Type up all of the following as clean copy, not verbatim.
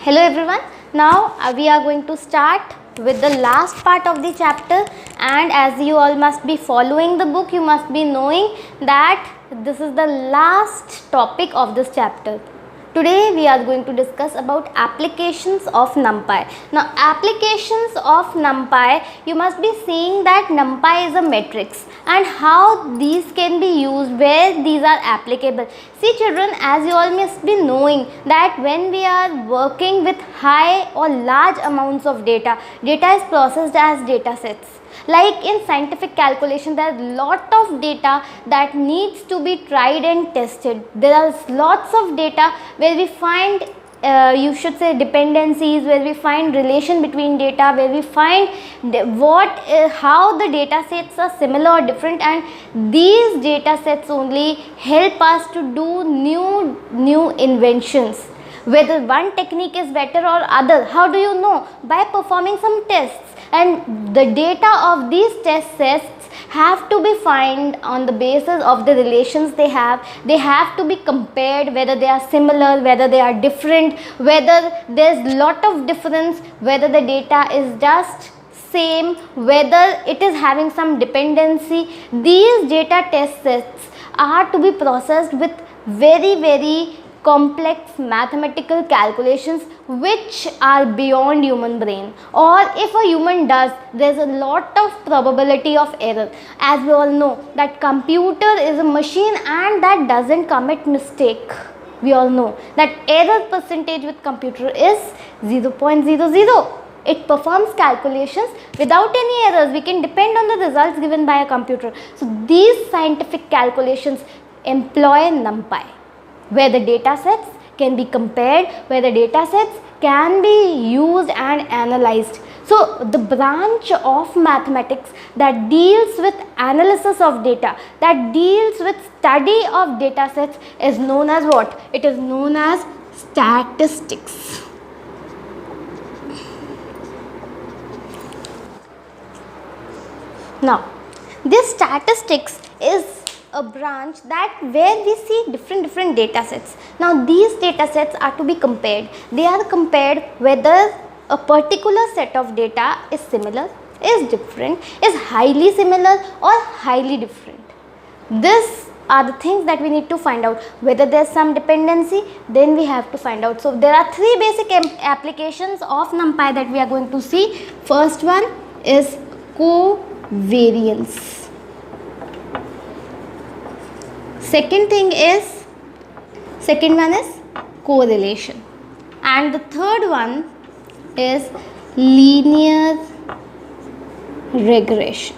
Hello everyone. Now we are going to start with the last part of the chapter, and as you all must be following the book, you must be knowing that this is the last topic of this chapter. Today we are going to discuss about applications of NumPy. Now applications of NumPy, you must be seeing that NumPy is a matrix and how these can be used, where these are applicable. See children, as you all must be knowing that when we are working with high or large amounts of data, data is processed as data sets. Like in scientific calculation, there are lot of data that needs to be tried and tested. There are lots of data where we find you should say dependencies, where we find relation between data, where we find how the data sets are similar or different, and these data sets only help us to do new inventions. Whether one technique is better or other, how do you know? By performing some tests, and the data of these test sets have to be found on the basis of the relations they have. They have to be compared, whether they are similar, whether they are different, whether there's lot of difference, whether the data is just same, whether it is having some dependency. These data test sets are to be processed with very complex mathematical calculations which are beyond human brain, or if a human does, there's a lot of probability of error. As we all know that computer is a machine and that doesn't commit mistake. We all know that error percentage with computer is 0.00. It performs calculations without any errors. We can depend on the results given by a computer. So these scientific calculations employ NumPy, where the data sets can be compared, where the data sets can be used and analyzed. So the branch of mathematics that deals with analysis of data, that deals with study of data sets is known as what? It is known as statistics. Now this statistics is a branch that where we see different data sets. Now these data sets are to be compared. They are compared whether a particular set of data is similar, is different, is highly similar or highly different. These are the things that we need to find out. Whether there is some dependency, then we have to find out. So there are three basic applications of NumPy that we are going to see. First one is covariance. Second one is correlation, and the third one is linear regression.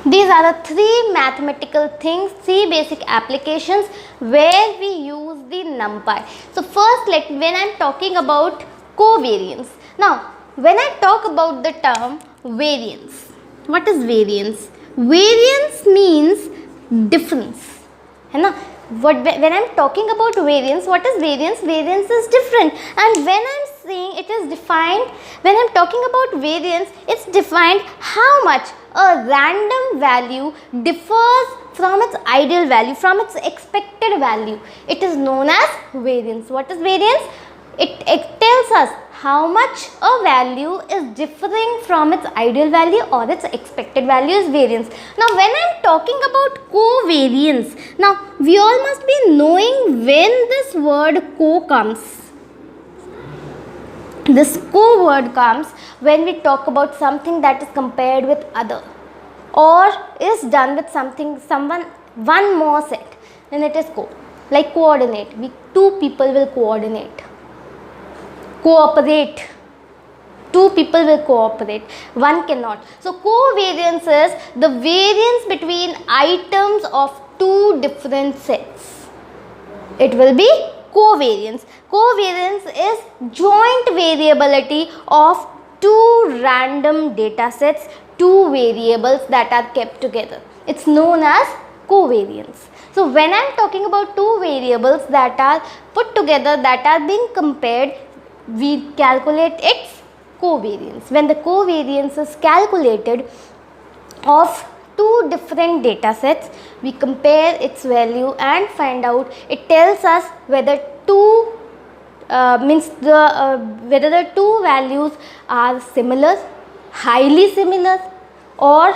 These are the three mathematical things, three basic applications where we use the NumPy. So first, when I am talking about covariance. Now when I talk about the term variance, what is variance? Variance means difference. When I am talking about variance, what is variance? Variance is different. And when I am saying it is defined, when I am talking about variance, it's defined how much a random value differs from its ideal value, from its expected value. It is known as variance. What is variance? It tells us how much a value is differing from its ideal value or its expected value is variance. Now when I am talking about covariance, now we all must be knowing when this word co comes. This co word comes when we talk about something that is compared with other, or is done with one more set, then it is co. Like coordinate, two people will coordinate. Cooperate, two people will cooperate, one cannot. So covariance is the variance between items of two different sets. It will be covariance. Covariance is joint variability of two random data sets, two variables that are kept together. It's known as covariance. So when I am talking about two variables that are put together, that are being compared, we calculate its covariance. When the covariance is calculated of two different data sets, we compare its value and find out, it tells us whether whether the two values are similar, highly similar, or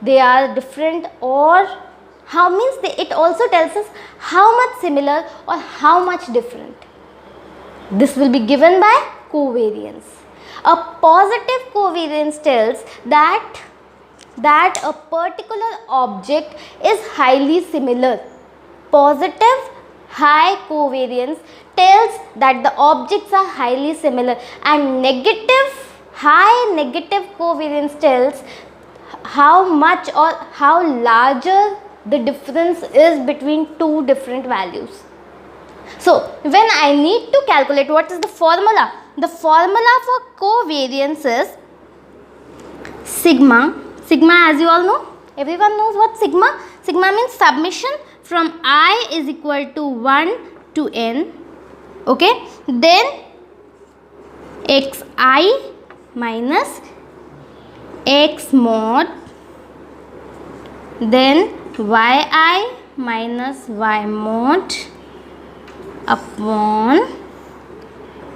they are different, or how means it also tells us how much similar or how much different. This will be given by covariance. A positive covariance tells that a particular object is highly similar. Positive high covariance tells that the objects are highly similar, and high negative covariance tells how much or how larger the difference is between two different values. So when I need to calculate, what is the formula? The formula for covariance is sigma. Sigma, as you all know, everyone knows what sigma. Sigma means summation from I is equal to 1 to n. Okay. Then xi minus x mod, then yi minus y mod upon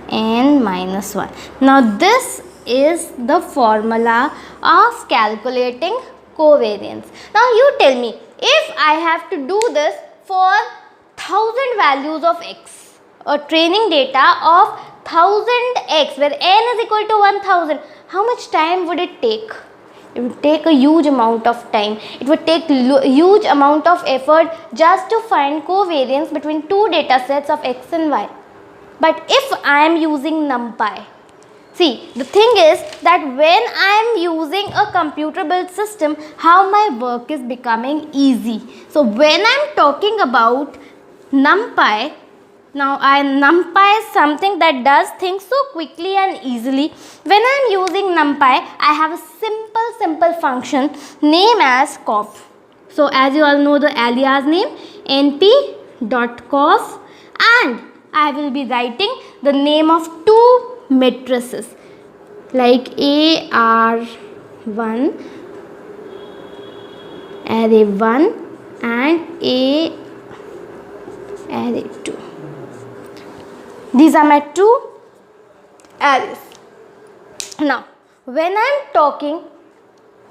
n minus 1. Now this is the formula of calculating covariance. Now you tell me, if I have to do this for 1000 values of x, or training data of 1000x where n is equal to 1000, how much time would it take? It would take a huge amount of time. It would take huge amount of effort just to find covariance between two data sets of x and y. But if I am using NumPy, see, the thing is that when I am using a computer built system, how my work is becoming easy. So when I am talking about NumPy, now NumPy is something that does things so quickly and easily. When I am using NumPy, I have a simple function named as cof. So as you all know the alias name, np.cof, and I will be writing the name of two matrices like AR1, array 1 and array 2. These are my two arrays. Now when I am talking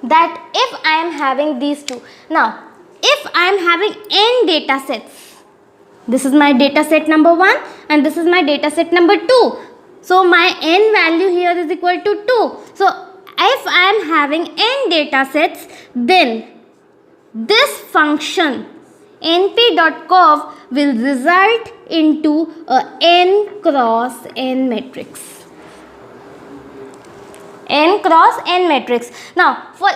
that if I am having these two, now if I am having n data sets, this is my data set number 1 and this is my data set number 2. So my n value here is equal to 2. So if I am having n data sets, then this function np.cof will result into a n cross n matrix. N cross n matrix. Now for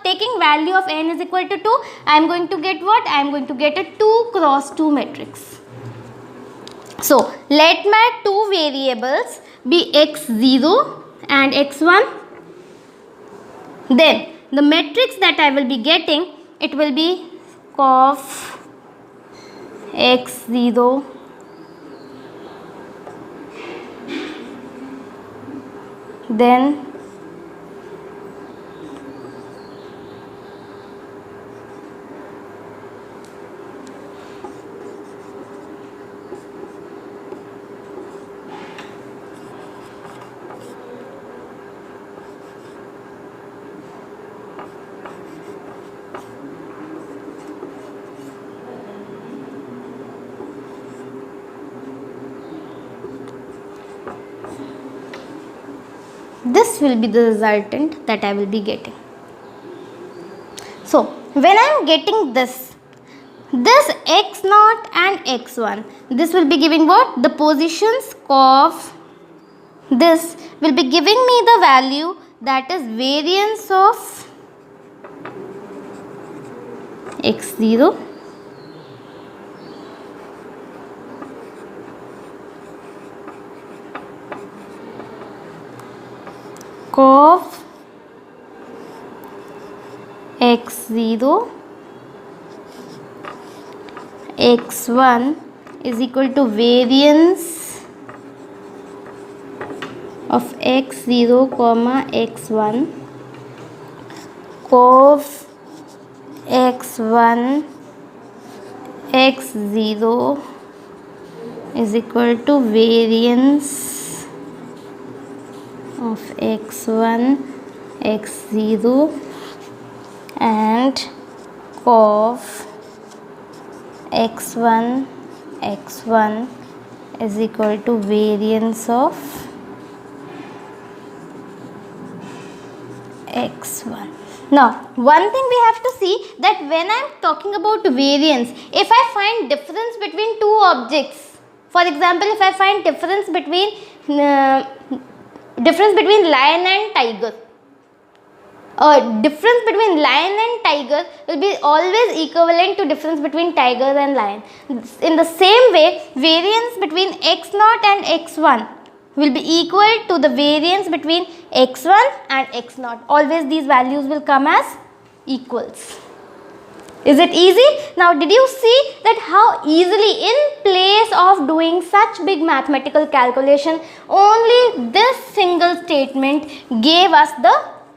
taking value of n is equal to 2, I am going to get what? I am going to get a 2 cross 2 matrix. So let my two variables be x0 and x1. Then the matrix that I will be getting, it will be cof x0 then this will be the resultant that I will be getting. So when I am getting this x0 and x1, this will be giving what? The positions of this will be giving me the value that is variance of x0 cof x0 x1 is equal to variance of x0 comma x1 cov x1 x0 is equal to variance of x1 x0 and cov x1 x1 is equal to variance of x1. Now, one thing we have to see that when I am talking about variance, if I find difference between two objects, for example, if I find difference between lion and tiger, difference between lion and tiger will be always equivalent to difference between tiger and lion. In the same way, variance between x0 and x1 will be equal to the variance between x1 and x0. Always these values will come as equals. Is it easy? Now, did you see that how easily in place of doing such big mathematical calculation, only this single statement gave us the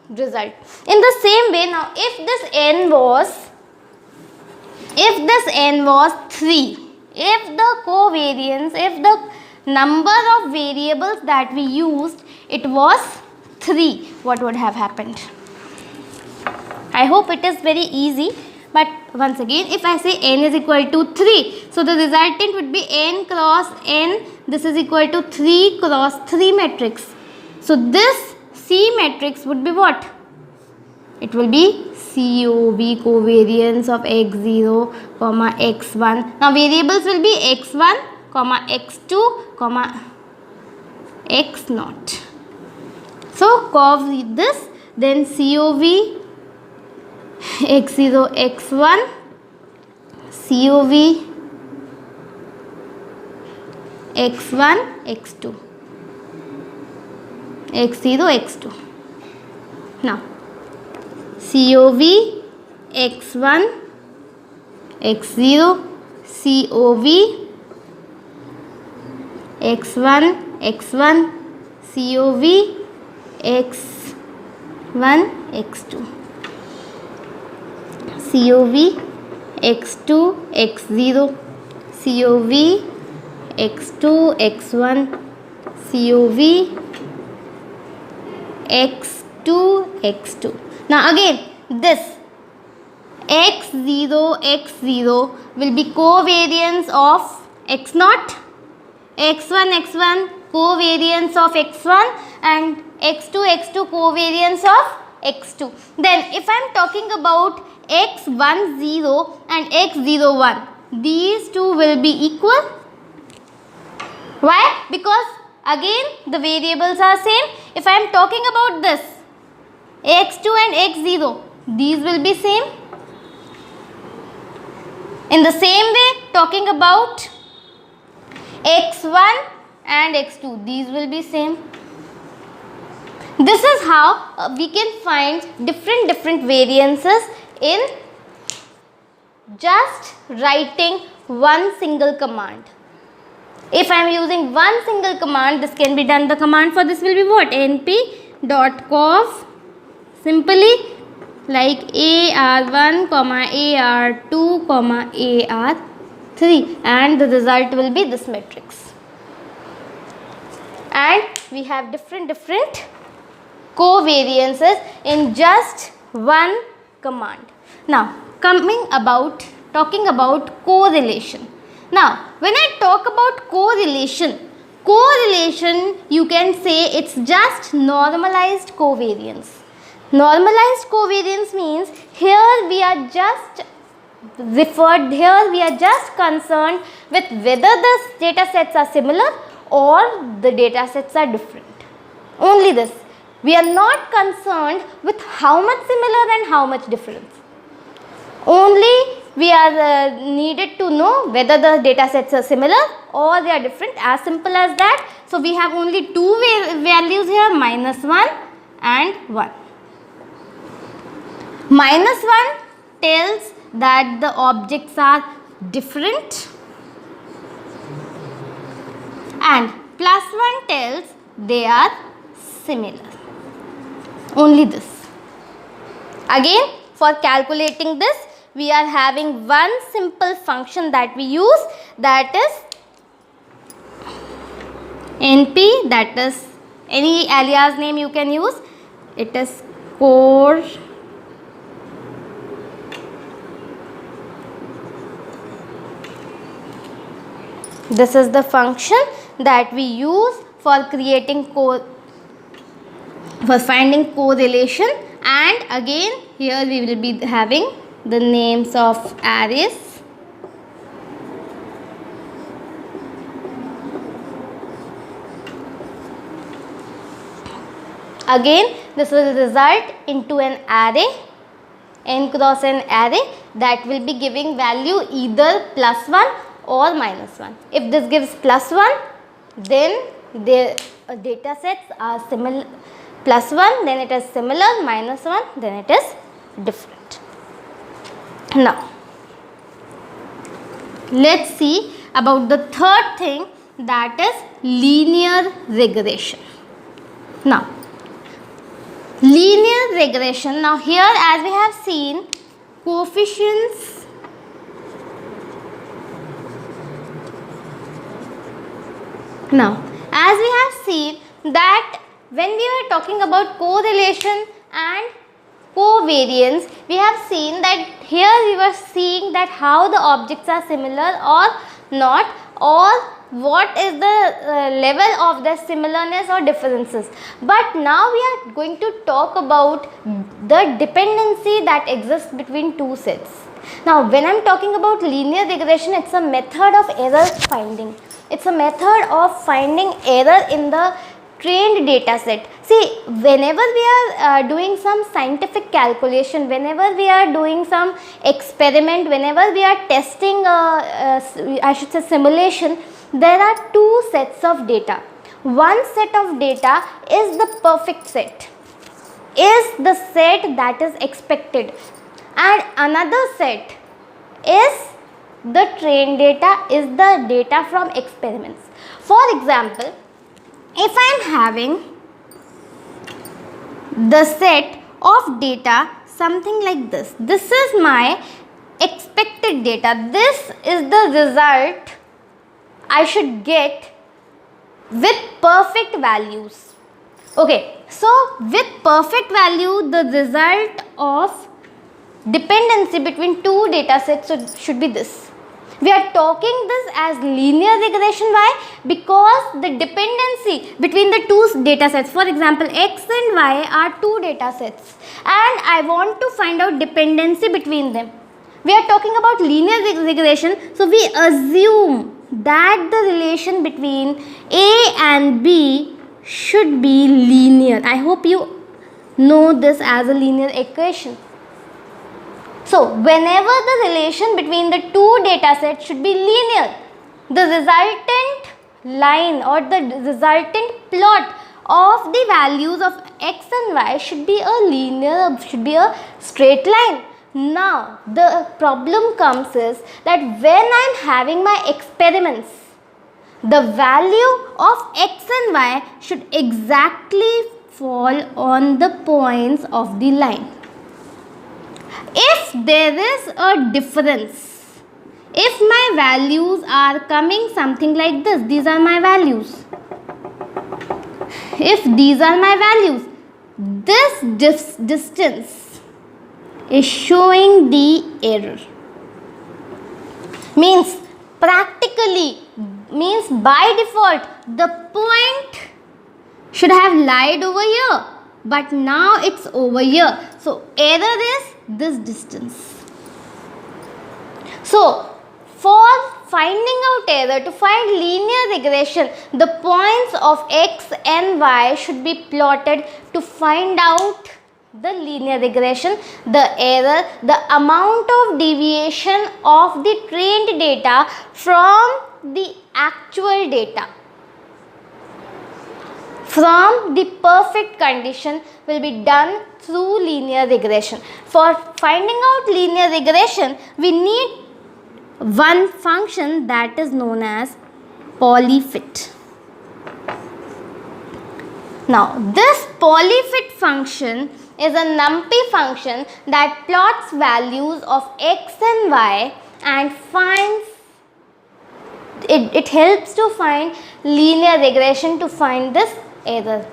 result. In the same way, now if this n was 3, if the covariance, if the number of variables that we used, it was 3, what would have happened? I hope it is very easy, but once again, if I say n is equal to 3, so the resultant would be n cross n. This is equal to 3 cross 3 matrix. So this C matrix would be what? It will be COV, covariance of x0, x1. Now variables will be x1, x2, x0. So cov this, then COV x0, x1, COV x1, x2, x0, x2. Now COV x1, x0, COV x1, x1, COV x1, x2, COV x2, x0, COV x2, x1, COV x2, x2. Now again, this x0, x0 will be covariance of x0, x1, x1 covariance of x1 and x2, x2 covariance of x2. Then if I am talking about x10 and x01, these two will be equal. Why? Because again the variables are same. If I am talking about this x2 and x0, these will be same. In the same way, talking about x1 and x2, these will be same. This is how we can find different variances in just writing one single command. If I am using one single command, this can be done. The command for this will be what? np.cov, simply like AR1, AR2, AR3, and the result will be this matrix. And we have different covariances in just one command. Now, talking about correlation. Now, when I talk about correlation you can say it's just normalized covariance. Normalized covariance means here we are just concerned with whether the data sets are similar or the data sets are different. Only this. We are not concerned with how much similar and how much difference. Only we are needed to know whether the data sets are similar or they are different, as simple as that. So we have only two values here, -1 and 1. -1 tells that the objects are different and +1 tells they are similar. Only this. Again, for calculating this, we are having one simple function that we use, that is NP, that is any alias name you can use. It is core this is the function that we use for creating for finding correlation. And again, here we will be having the names of arrays. Again, this will result into an array, n cross n array, that will be giving value either +1 or -1. If this gives +1, then the data sets are similar. +1, then it is similar. -1, then it is different. Now, let's see about the third thing, that is linear regression. Now, linear regression. Now, here as we have seen, coefficients Now, as we have seen that when we were talking about correlation and covariance, we have seen that here we were seeing that how the objects are similar or not, or what is the level of the similarness or differences. But now we are going to talk about the dependency that exists between two sets. Now, when I am talking about linear regression, it's a method of error finding. It's a method of finding error in the trained data set. See, whenever we are doing some scientific calculation, whenever we are doing some experiment, whenever we are testing I should say simulation, there are two sets of data. One set of data is the perfect set, is the set that is expected, and another set is the trained data, is the data from experiments. For example, if I am having the set of data something like this, this is my expected data, this is the result I should get with perfect values. Okay, so with perfect value, the result of dependency between two data sets should be this. We are talking this as linear regression. Why? Because the dependency between the two data sets, for example, x and y are two data sets, and I want to find out dependency between them. We are talking about linear regression, so we assume that the relation between A and B should be linear. I hope you know this as a linear equation. So, whenever the relation between the two data sets should be linear, the resultant line or the resultant plot of the values of x and y should be a linear, should be a straight line. Now, the problem comes is that when I am having my experiments, the value of x and y should exactly fall on the points of the line. If there is a difference, if my values are coming something like this, these are my values. If these are my values, this distance is showing the error. Means practically, means by default, the point should have lied over here, but now it's over here. So, error is this distance. So, for finding out error, to find linear regression, the points of x and y should be plotted to find out the linear regression, the error, the amount of deviation of the trained data from the actual data. From the perfect condition will be done through linear regression. For finding out linear regression, we need one function that is known as polyfit. Now, this polyfit function is a NumPy function that plots values of x and y and finds it helps to find linear regression to find this error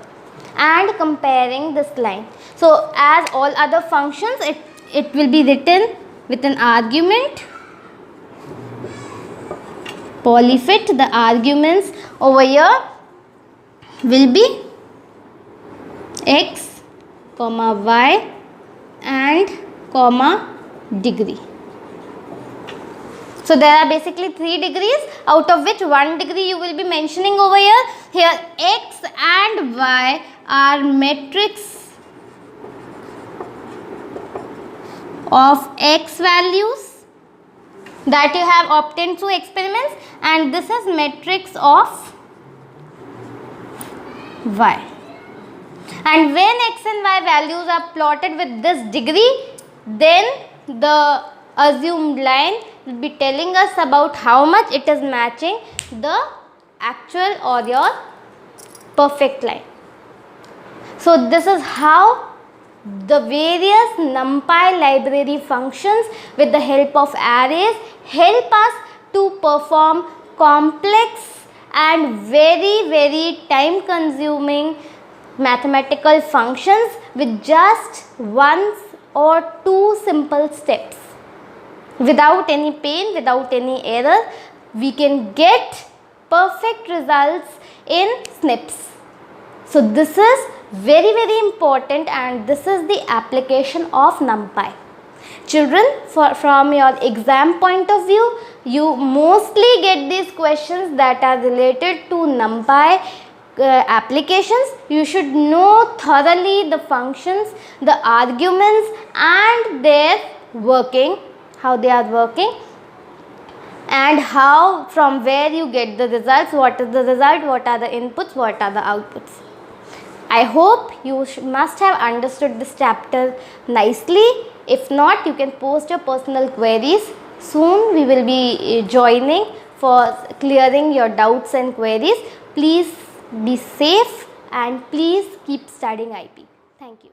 and comparing this line. So as all other functions, it will be written with an argument polyfit. The arguments over here will be x, comma y and comma degree. So there are basically 3 degrees, out of which 1 degree you will be mentioning over here. Here x and y are metrics of x values that you have obtained through experiments, and this is matrix of y. And when x and y values are plotted with this degree, then the assumed line will be telling us about how much it is matching the actual or your perfect line. So this is how the various NumPy library functions with the help of arrays help us to perform complex and very time consuming mathematical functions with just 1 or 2 simple steps. Without any pain, without any error, we can get perfect results in SNPs. So this is very important, and this is the application of NumPy. Children, from your exam point of view, you mostly get these questions that are related to NumPy applications. You should know thoroughly the functions, the arguments and their working, how they are working, and how, from where you get the results, what is the result, what are the inputs, what are the outputs. I hope you must have understood this chapter nicely. If not, you can post your personal queries. Soon we will be joining for clearing your doubts and queries. Please be safe and please keep studying IP. Thank you.